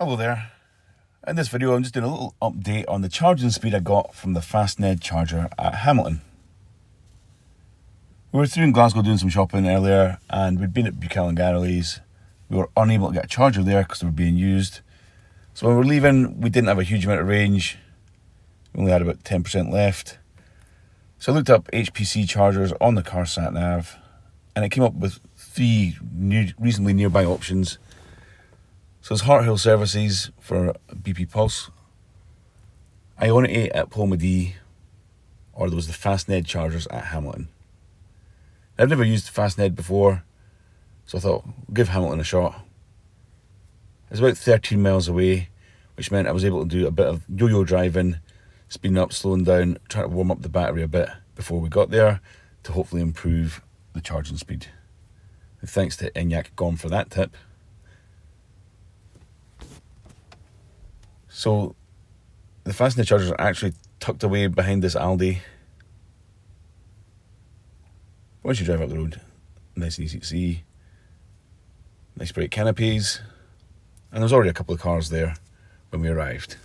Hello there. In this video I'm just doing a little update on the charging speed I got from the Fastned charger at Hamilton. We were through in Glasgow doing some shopping earlier and we'd been at Buchanan Galleries. We were unable to get a charger there because they were being used. So when we were leaving we didn't have a huge amount of range. We only had about 10% left. So I looked up HPC chargers on the car sat nav and it came up with three reasonably nearby options. So there's Heart Hill Services for BP Pulse, Ionity at Polmadie, or there was the Fastned chargers at Hamilton. I've never used Fastned before, so I thought, we'll give Hamilton a shot. It's about 13 miles away, which meant I was able to do a bit of yo-yo driving, speeding up, slowing down, trying to warm up the battery a bit before we got there to hopefully improve the charging speed. And thanks to Enyaq Gom for that tip. So the Fastned chargers are actually tucked away behind this Audi. Once you drive up the road, nice and easy to see. Nice bright canopies. And there was already a couple of cars there when we arrived.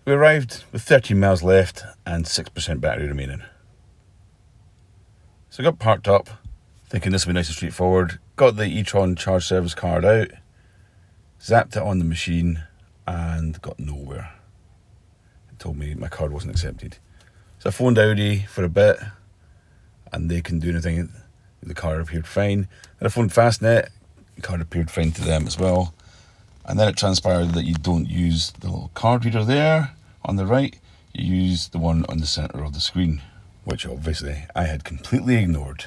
We arrived with 13 miles left and 6% battery remaining. So I got parked up, thinking this would be nice and straightforward. Got the E-Tron charge service card out, zapped it on the machine, and got nowhere. It told me my card wasn't accepted. So I phoned Audi for a bit, and they couldn't do anything. The card appeared fine. Then I phoned Fastnet, the card appeared fine to them as well. And then it transpired that you don't use the little card reader there on the right, you use the one on the centre of the screen, which obviously I had completely ignored.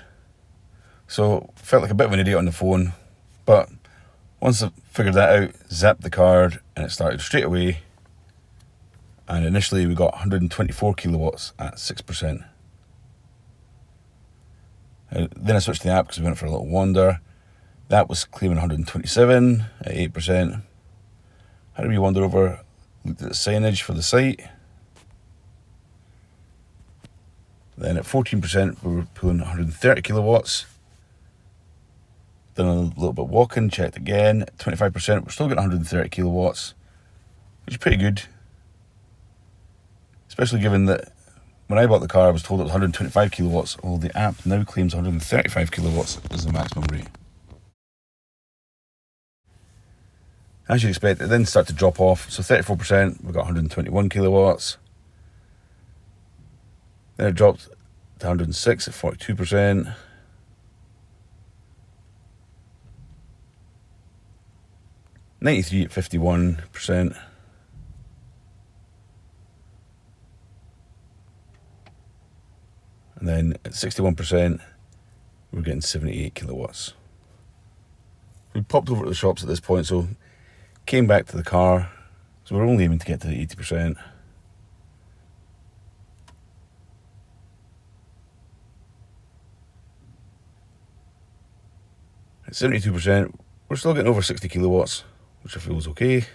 So felt like a bit of an idiot on the phone, but once I figured that out, zapped the card and it started straight away. And initially we got 124 kilowatts at 6%. Then I switched to the app because we went for a little wander. That was claiming 127 at 8%. Had a wee wander over, looked at the signage for the site. Then at 14% we were pulling 130 kilowatts. Done a little bit of walking, checked again. At 25% we're still getting 130 kilowatts, which is pretty good. Especially given that when I bought the car I was told it was 125 kilowatts, although the app now claims 135 kilowatts as the maximum rate. As you'd expect, it then started to drop off. So 34%, we got 121 kilowatts. Then it dropped to 106 at 42%. $93 at 51%. And then at 61%, we're getting 78 kilowatts. We popped over to the shops at this point, so came back to the car. So we're only aiming to get to the 80%. At 72%, we're still getting over 60 kilowatts, which I feel is okay.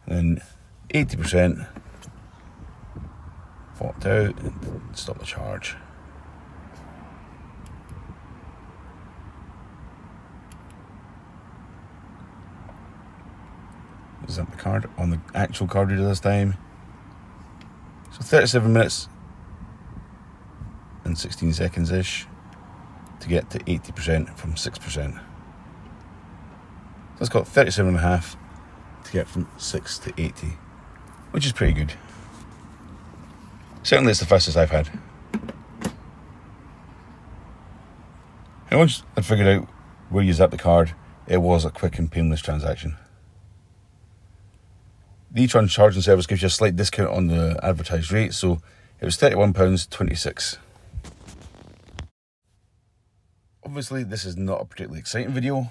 And then 80% popped out and stopped the charge. Zap the card on the actual card reader this time. So 37 minutes and 16 seconds ish to get to 80% from 6%. So it's got 37 and a half to get from 6 to 80, which is pretty good. Certainly it's the fastest I've had. And once I'd figured out where you zap the card, it was a quick and painless transaction. The E-Tron charging service gives you a slight discount on the advertised rate, so it was £31.26. Obviously this is not a particularly exciting video,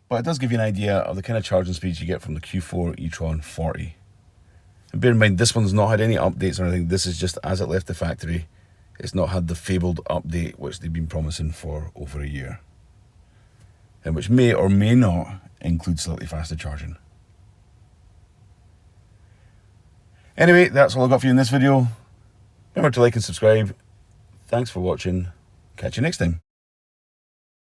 but it does give you an idea of the kind of charging speeds you get from the Q4 E-Tron 40. And bear in mind, this one's not had any updates or anything, this is just as it left the factory. It's not had the fabled update which they've been promising for over a year. And which may or may not includes slightly faster charging. Anyway, that's all I've got for you in this video. Remember to like and subscribe. Thanks for watching. Catch you next time.